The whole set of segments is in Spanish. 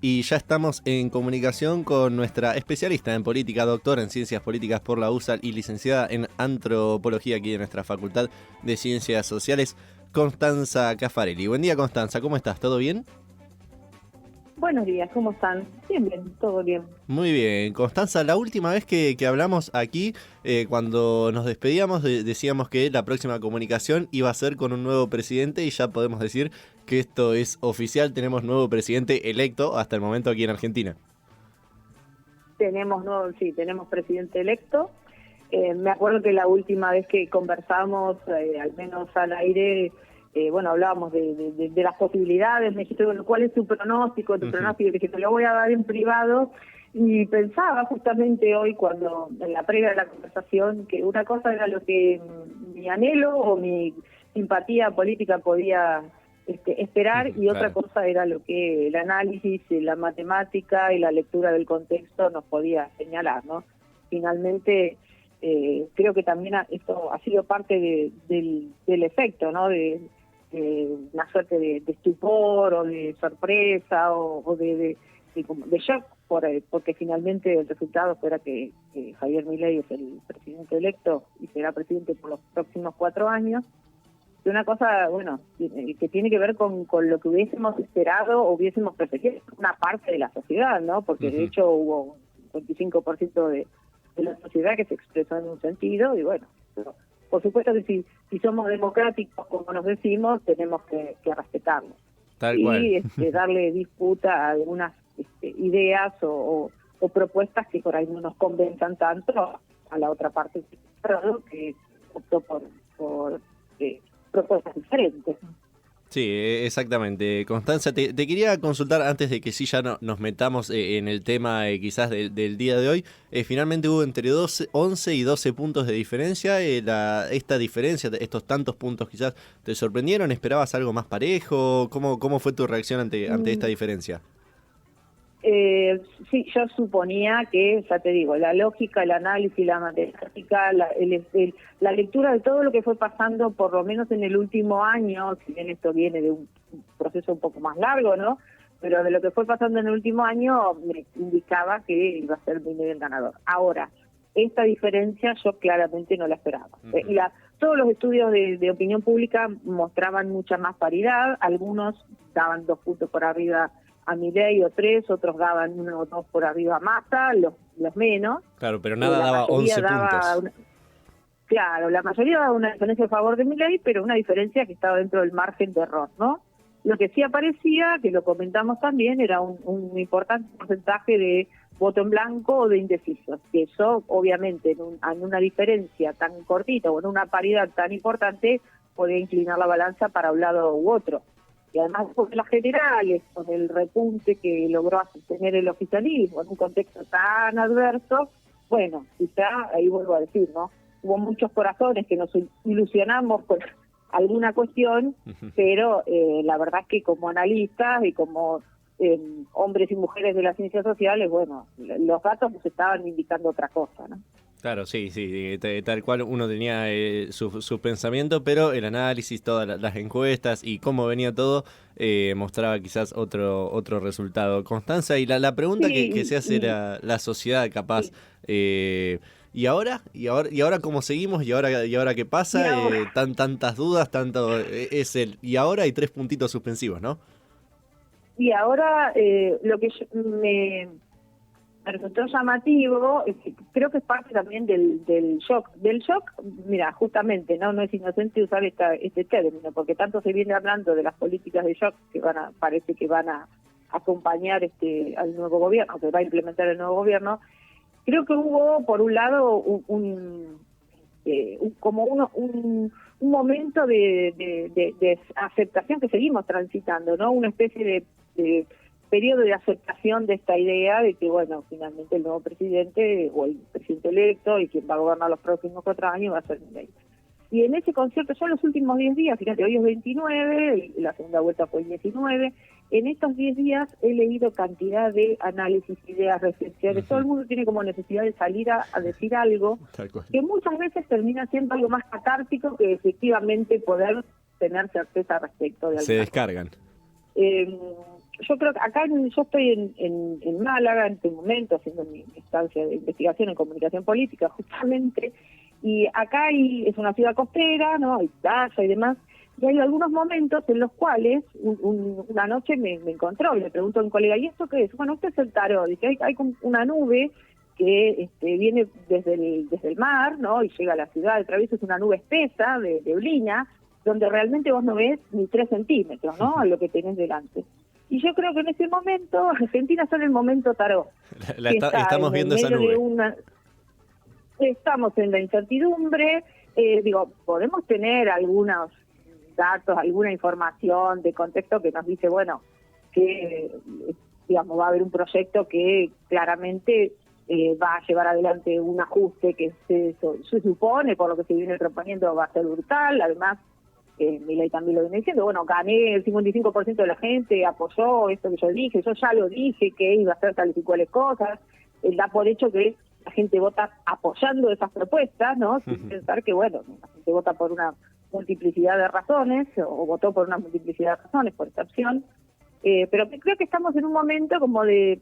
Y ya estamos en comunicación con nuestra especialista en política, doctora en ciencias políticas por la USAL y licenciada en antropología aquí en nuestra Facultad de Ciencias Sociales, Constanza Caffarelli. Buen día, Constanza, ¿cómo estás? ¿Todo bien? Buenos días, ¿cómo están? Bien, todo bien. Muy bien, Constanza, la última vez que hablamos aquí, cuando nos despedíamos, decíamos que la próxima comunicación iba a ser con un nuevo presidente y ya podemos decir que esto es oficial, tenemos nuevo presidente electo hasta el momento aquí en Argentina. Tenemos presidente electo. Me acuerdo que la última vez que conversamos, al menos al aire, hablábamos de las posibilidades. Me dijiste, bueno, ¿cuál es tu pronóstico? Y dije, te lo voy a dar en privado. Y pensaba justamente hoy, cuando en la previa de la conversación, que una cosa era lo que mi anhelo o mi simpatía política podía esperar, y otra cosa era lo que el análisis, la matemática y la lectura del contexto nos podía señalar, ¿no? Finalmente, creo que también esto ha sido parte del efecto, ¿no? De una suerte de estupor o de sorpresa o de shock, porque finalmente el resultado fuera que Javier Milei es el presidente electo y será presidente por los próximos 4 años. De una cosa, que tiene que ver con lo que hubiésemos esperado o hubiésemos preferido una parte de la sociedad, ¿no? Porque de hecho hubo un 25% de la sociedad que se expresó en un sentido, y pero por supuesto que si somos democráticos, como nos decimos, tenemos que respetarlo. Tal cual. Y darle disputa a algunas ideas o propuestas que por ahí no nos convenzan tanto a la otra parte, que optó por propuestas diferentes. Sí, exactamente. Constanza, te quería consultar antes de que sí ya nos metamos en el tema quizás del día de hoy. Finalmente hubo entre 11 y 12 puntos de diferencia. Esta diferencia, estos tantos puntos quizás, ¿te sorprendieron? ¿Esperabas algo más parejo? ¿Cómo fue tu reacción ante esta diferencia? Sí, yo suponía que, ya te digo, la lógica, el análisis, la matemática, la lectura de todo lo que fue pasando, por lo menos en el último año, si bien esto viene de un proceso un poco más largo, ¿no? Pero de lo que fue pasando en el último año me indicaba que iba a ser Milei el ganador. Ahora, esta diferencia yo claramente no la esperaba. Todos los estudios de opinión pública mostraban mucha más paridad, algunos daban 2 puntos por arriba a Milei o 3, otros daban 1 o 2 por arriba a Massa, los menos. Claro, pero nada daba 11 puntos. Claro, la mayoría daba una diferencia a favor de Milei, pero una diferencia que estaba dentro del margen de error, ¿no? Lo que sí aparecía, que lo comentamos también, era un importante porcentaje de voto en blanco o de indecisos, que eso obviamente en una diferencia tan cortita o en una paridad tan importante podía inclinar la balanza para un lado u otro. Y además por las generales, con el repunte que logró sostener el oficialismo en un contexto tan adverso, quizá, ahí vuelvo a decir, ¿no? Hubo muchos corazones que nos ilusionamos con alguna cuestión, pero la verdad es que como analistas y como hombres y mujeres de las ciencias sociales, los datos nos estaban indicando otra cosa, ¿no? Claro, sí, tal cual uno tenía su pensamiento, pero el análisis, todas las encuestas y cómo venía todo mostraba quizás otro resultado. Constanza, y la pregunta que se hace la sociedad capaz, ¿y ahora cómo seguimos? ¿Y ahora qué pasa? Tantas dudas, y ahora hay 3 puntitos suspensivos, ¿no? Y ahora lo que me resultó llamativo, creo que es parte también del shock. Del shock, mira, justamente, no es inocente usar este término, porque tanto se viene hablando de las políticas de shock que parece que van a acompañar al nuevo gobierno, que va a implementar el nuevo gobierno. Creo que hubo, por un lado, un momento de aceptación que seguimos transitando, ¿no? Una especie de periodo de aceptación de esta idea de que, finalmente el nuevo presidente o el presidente electo y quien va a gobernar los próximos 4 años va a ser Milei. Y en ese concierto, ya en los últimos 10 días, fíjate, hoy es 29, la segunda vuelta fue el 19, en estos 10 días he leído cantidad de análisis, ideas, reflexiones, todo el mundo tiene como necesidad de salir a decir algo que muchas veces termina siendo algo más catártico que efectivamente poder tener certeza respecto de algo. Se descargan. yo creo que acá yo estoy en Málaga en este momento haciendo mi estancia de investigación en comunicación política justamente, y acá es una ciudad costera, ¿no? Hay playa y demás, y hay algunos momentos en los cuales una noche me encontró y le pregunto a un colega, ¿y esto qué es? Bueno, esto es el tarot, dice, hay como una nube que viene desde el mar, ¿no? Y llega a la ciudad, de travieso es una nube espesa de brina, donde realmente vos no ves ni 3 centímetros, ¿no? A lo que tenés delante. Y yo creo que en ese momento, Argentina está en el momento tarot. Estamos viendo esa nube. Estamos en la incertidumbre, podemos tener algunos datos, alguna información de contexto que nos dice, bueno, que digamos va a haber un proyecto que claramente va a llevar adelante un ajuste que se supone, por lo que se viene proponiendo, va a ser brutal. Además, Milei también lo viene diciendo, bueno, gané, el 55% de la gente apoyó esto que yo ya lo dije, que iba a hacer tales y cuales cosas. Él da por hecho que la gente vota apoyando esas propuestas, ¿no? Sin pensar que, bueno, la gente vota por una multiplicidad de razones, o votó por una multiplicidad de razones por esta opción, pero creo que estamos en un momento como de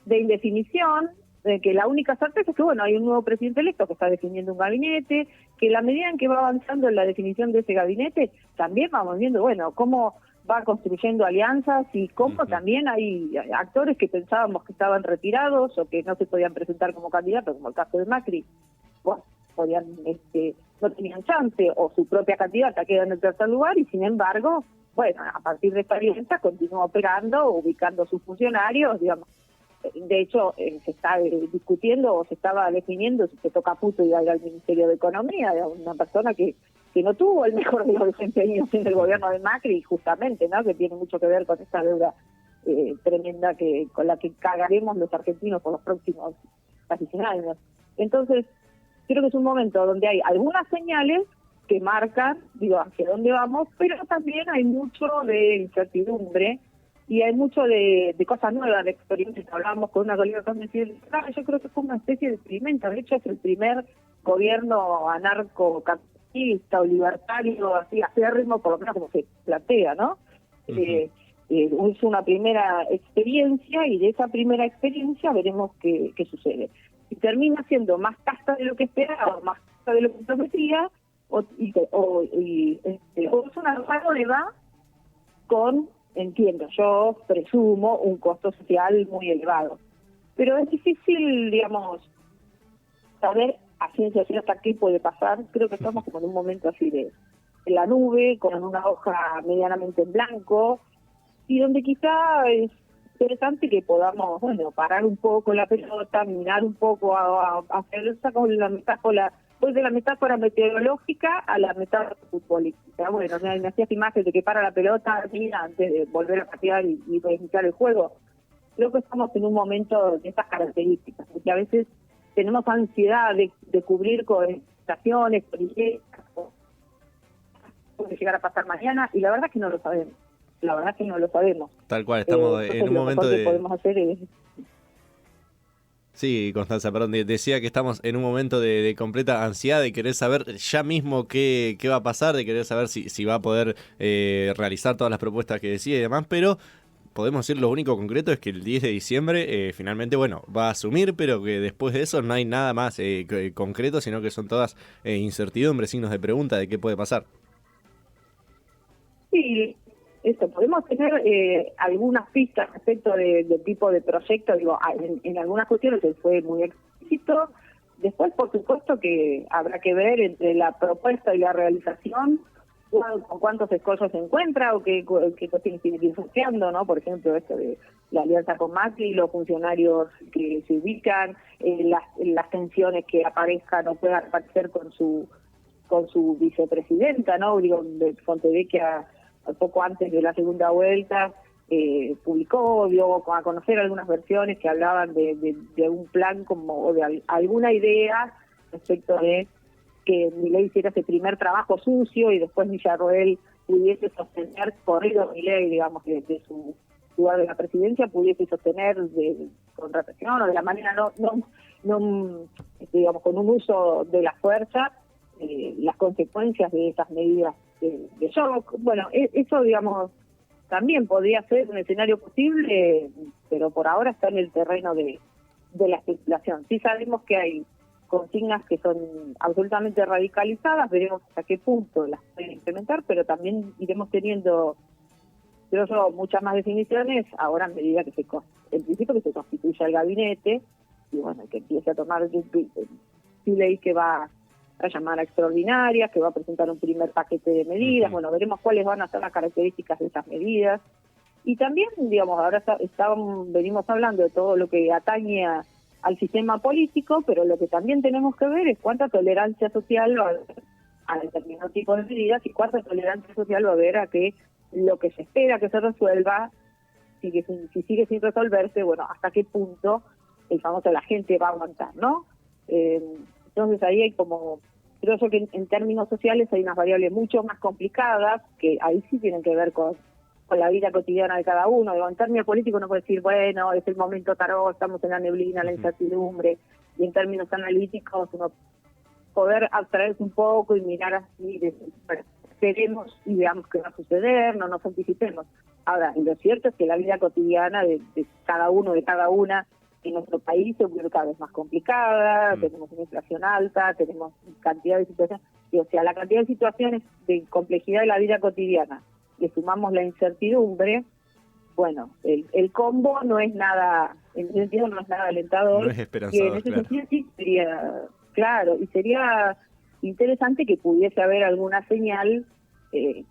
indefinición, de que la única certeza es que, bueno, hay un nuevo presidente electo que está definiendo un gabinete, que la medida en que va avanzando en la definición de ese gabinete, también vamos viendo, bueno, cómo va construyendo alianzas y cómo también hay actores que pensábamos que estaban retirados o que no se podían presentar como candidatos, como el caso de Macri, bueno, no tenían chance, o su propia candidata queda en el tercer lugar, y sin embargo, bueno, a partir de esta alianza continúa operando, ubicando a sus funcionarios, digamos. De hecho, se está discutiendo o se estaba definiendo si se toca Puto y va a ir al Ministerio de Economía, de una persona que no tuvo el mejor de los desempeños en el gobierno de Macri, justamente, ¿no? Que tiene mucho que ver con esta deuda tremenda con la que cagaremos los argentinos por los próximos casi 100 años. Entonces, creo que es un momento donde hay algunas señales que marcan, hacia dónde vamos, pero también hay mucho de incertidumbre y hay mucho de cosas nuevas, de experiencias. Hablábamos con una colega que me decía, yo creo que fue una especie de experimento. De hecho, es el primer gobierno anarcocapitalista o libertario, así acérrimo, por lo menos como se plantea, ¿no? Es una primera experiencia, y de esa primera experiencia veremos qué sucede. Si termina siendo más casta de lo que esperaba, más casta de lo que prometía, o es una nueva con, entiendo, yo presumo, un costo social muy elevado. Pero es difícil, saber a ciencia cierta qué puede pasar. Creo que estamos como en un momento así de la nube, con una hoja medianamente en blanco, y donde quizá es interesante que podamos, parar un poco la pelota, mirar un poco a hacer esa con la metáfora, pues de la metáfora meteorológica a la metáfora futbolística. Bueno, me hacía esta imagen de que para la pelota, mira, antes de volver a patear y reiniciar el juego. Creo que estamos en un momento de estas características, porque a veces tenemos ansiedad de cubrir con estaciones, con ideas, puede llegar a pasar mañana, y la verdad es que no lo sabemos. Tal cual, estamos en un momento de... podemos hacer es... Sí, Constanza, perdón, decía que estamos en un momento de completa ansiedad, de querer saber ya mismo qué va a pasar, de querer saber si va a poder realizar todas las propuestas que decía y demás, pero podemos decir lo único concreto es que el 10 de diciembre finalmente, va a asumir, pero que después de eso no hay nada más concreto, sino que son todas incertidumbres, signos de pregunta de qué puede pasar. Sí, podemos tener algunas pistas respecto del tipo de proyecto, en algunas cuestiones él fue muy explícito. Después, por supuesto, que habrá que ver entre la propuesta y la realización con cuántos escollos se encuentra o qué cuestiones tiene que ir surgiendo, ¿no? Por ejemplo, esto de la alianza con Macri, los funcionarios que se ubican, las tensiones que aparezcan o puedan aparecer con su vicepresidenta, ¿no? De Fontevecchia, poco antes de la segunda vuelta, dio a conocer algunas versiones que hablaban de un plan o de alguna idea respecto de que Milei hiciera ese primer trabajo sucio y después Villarroel pudiese sostener, corrido Milei, de su lugar de la presidencia, pudiese sostener de contratación o de la manera con un uso de la fuerza, las consecuencias de esas medidas de shock. Bueno, eso, también podría ser un escenario posible, pero por ahora está en el terreno de la especulación. Sí sabemos que hay consignas que son absolutamente radicalizadas, veremos hasta qué punto las pueden implementar, pero también iremos teniendo, creo yo, muchas más definiciones ahora a medida que en principio que se constituya el gabinete, y bueno, que empiece a tomar ley que va a llamar a extraordinarias, que va a presentar un primer paquete de medidas. Bueno, veremos cuáles van a ser las características de esas medidas. Y también, digamos, ahora venimos hablando de todo lo que atañe al sistema político, pero lo que también tenemos que ver es cuánta tolerancia social va a haber a determinado tipo de medidas y cuánta tolerancia social va a haber a que lo que se espera que se resuelva, si sigue sin resolverse, bueno, hasta qué punto el famoso la gente va a aguantar, ¿no? Entonces ahí hay creo yo que en términos sociales hay unas variables mucho más complicadas, que ahí sí tienen que ver con la vida cotidiana de cada uno. En términos políticos no puede decir, bueno, es el momento tarot, estamos en la neblina, la incertidumbre, y en términos analíticos uno poder abstraerse un poco y mirar así, bueno, esperemos y veamos qué va a suceder, no nos anticipemos. Ahora, lo cierto es que la vida cotidiana de cada uno, de cada una, en nuestro país se vuelve cada vez más complicada, tenemos una inflación alta, tenemos cantidad de situaciones, y, o sea, la cantidad de situaciones de complejidad de la vida cotidiana, le sumamos la incertidumbre, bueno, el combo no es nada, en ese sentido no es nada alentador, no es esperanzador, y en ese claro. sentido sí sería, claro, y sería interesante que pudiese haber alguna señal que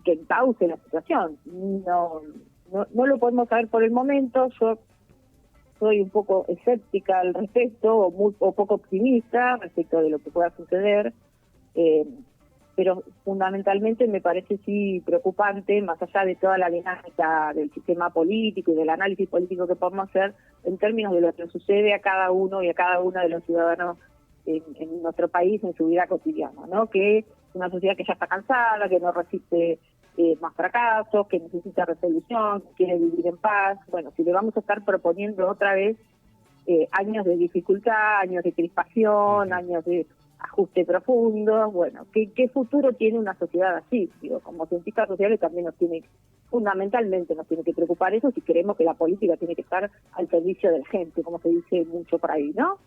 encauce la situación. No lo podemos saber por el momento. Yo soy un poco escéptica al respecto, o poco optimista respecto de lo que pueda suceder, pero fundamentalmente me parece sí preocupante, más allá de toda la dinámica del sistema político y del análisis político que podemos hacer, en términos de lo que sucede a cada uno y a cada una de los ciudadanos en nuestro país, en su vida cotidiana, ¿no? Que es una sociedad que ya está cansada, que no resiste más fracasos, que necesita resolución, que quiere vivir en paz. Bueno, si le vamos a estar proponiendo otra vez años de dificultad, años de crispación, años de ajuste profundo, bueno, ¿qué futuro tiene una sociedad así? Digo, como científicas sociales también fundamentalmente nos tiene que preocupar eso si creemos que la política tiene que estar al servicio de la gente, como se dice mucho por ahí, ¿no?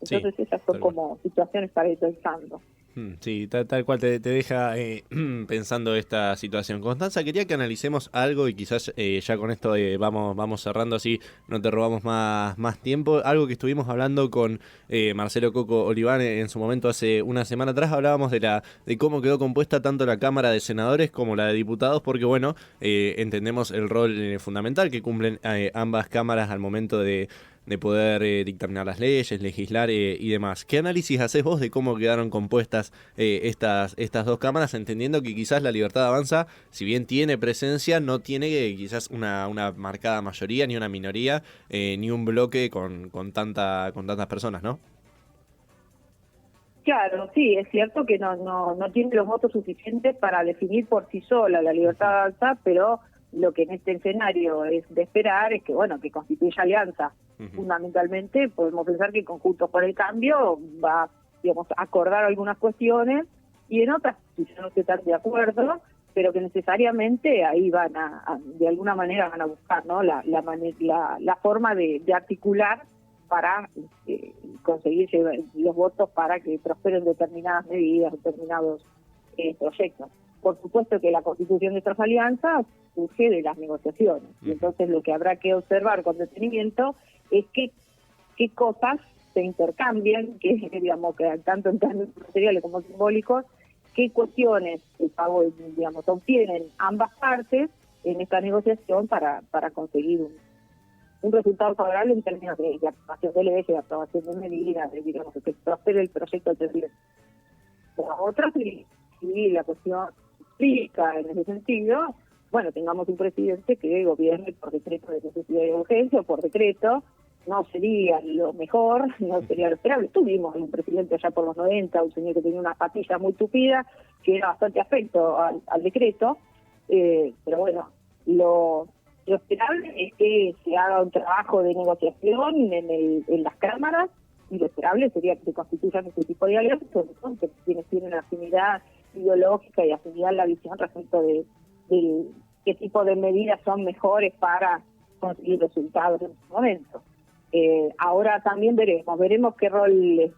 Entonces sí, esas son como situaciones para ir pensando. Sí, tal cual te deja pensando esta situación. Constanza, quería que analicemos algo y quizás ya con esto vamos cerrando, así no te robamos más tiempo. Algo que estuvimos hablando con Marcelo Coco Oliván en su momento hace una semana atrás, hablábamos de cómo quedó compuesta tanto la Cámara de Senadores como la de Diputados, porque bueno, entendemos el rol fundamental que cumplen ambas cámaras al momento de poder dictaminar las leyes, legislar y demás. ¿Qué análisis haces vos de cómo quedaron compuestas estas dos cámaras, entendiendo que quizás la Libertad Avanza, si bien tiene presencia, no tiene quizás una marcada mayoría, ni una minoría, ni un bloque con tantas personas, ¿no? Claro, sí, es cierto que no tiene los votos suficientes para definir por sí sola la Libertad Avanza, pero lo que en este escenario es de esperar es que, bueno, que constituya alianza. Fundamentalmente podemos pensar que Juntos por el Cambio va, digamos, a acordar algunas cuestiones y en otras quizás no están de acuerdo, pero que necesariamente ahí van de alguna manera van a buscar, ¿no? la forma de articular para conseguir los votos para que prosperen determinadas medidas, determinados proyectos. Por supuesto que la constitución de estas alianzas surge de las negociaciones, y entonces lo que habrá que observar con detenimiento es qué cosas se intercambian, que digamos que tanto en términos materiales como simbólicos, qué cuestiones digamos obtienen ambas partes en esta negociación para conseguir un resultado favorable en términos de aprobación de leyes, de aprobación de medidas, de, digamos, que prospere el proyecto de ley. La otra, sí, la cuestión explica en ese sentido, bueno, tengamos un presidente que gobierne por decreto de necesidad y urgencia o por decreto, no sería lo mejor, no sería lo esperable. Tuvimos un presidente allá por los 90, un señor que tenía una patilla muy tupida, que era bastante afecto al decreto, pero bueno, lo esperable es que se haga un trabajo de negociación en las cámaras, y lo esperable sería que se constituyan este tipo de alianzas, sobre todo que quienes tienen afinidad ideológica y afinidad en la visión respecto de qué tipo de medidas son mejores para conseguir resultados en este momento. Ahora también veremos qué rol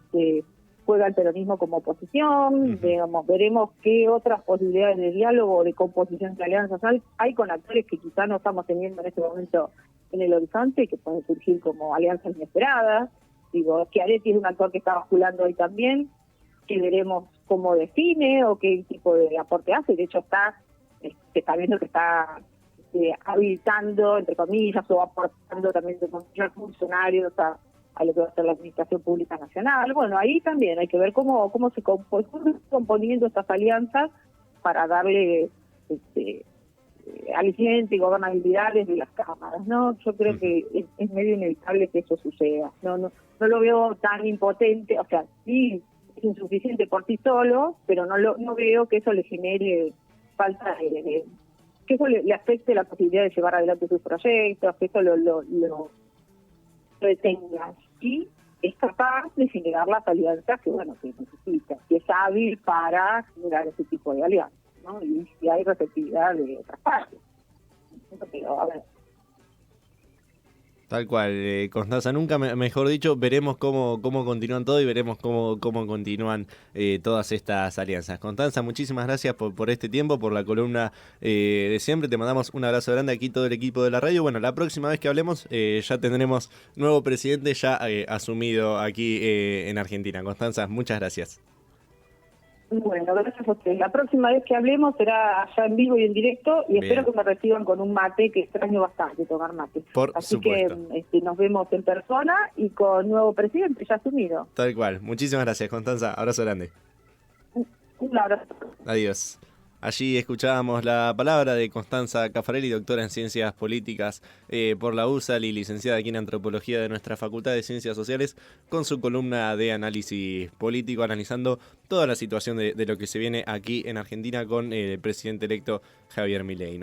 juega el peronismo como oposición, veremos qué otras posibilidades de diálogo o de composición de alianzas hay con actores que quizás no estamos teniendo en este momento en el horizonte, que pueden surgir como alianzas inesperadas. Digo, Schiaretti es un actor que está basculando hoy también, que veremos cómo define o qué tipo de aporte hace. De hecho, está viendo que está habilitando, entre comillas, o aportando también de funcionarios a lo que va a ser la Administración Pública Nacional. Bueno, ahí también hay que ver cómo se componiendo estas alianzas para darle aliciente y gobernabilidad desde las cámaras, ¿no? Yo creo que es medio inevitable que eso suceda. No lo veo tan impotente, o sea, sí es insuficiente por sí solo, pero no veo que eso le genere falta que eso le afecte la posibilidad de llevar adelante sus proyectos, que eso lo detenga. Y es capaz de generar las alianzas que necesita, que es hábil para generar ese tipo de alianzas, ¿no? Y si hay receptividad de otras partes. Pero, a ver. Tal cual, Constanza, nunca mejor dicho, veremos cómo continúan todo y veremos cómo continúan todas estas alianzas. Constanza, muchísimas gracias por este tiempo, por la columna de siempre. Te mandamos un abrazo grande aquí todo el equipo de la radio. Bueno, la próxima vez que hablemos ya tendremos nuevo presidente ya asumido aquí en Argentina. Constanza, muchas gracias. Bueno, gracias a usted. La próxima vez que hablemos será allá en vivo y en directo y espero que me reciban con un mate, que extraño bastante tomar mate. Así supuesto. Que nos vemos en persona y con nuevo presidente ya asumido. Tal cual. Muchísimas gracias, Constanza. Abrazo grande. Un abrazo. Adiós. Allí escuchábamos la palabra de Constanza Caffarelli, doctora en Ciencias Políticas por la USAL y licenciada aquí en Antropología de nuestra Facultad de Ciencias Sociales, con su columna de análisis político, analizando toda la situación de lo que se viene aquí en Argentina con el presidente electo Javier Milei.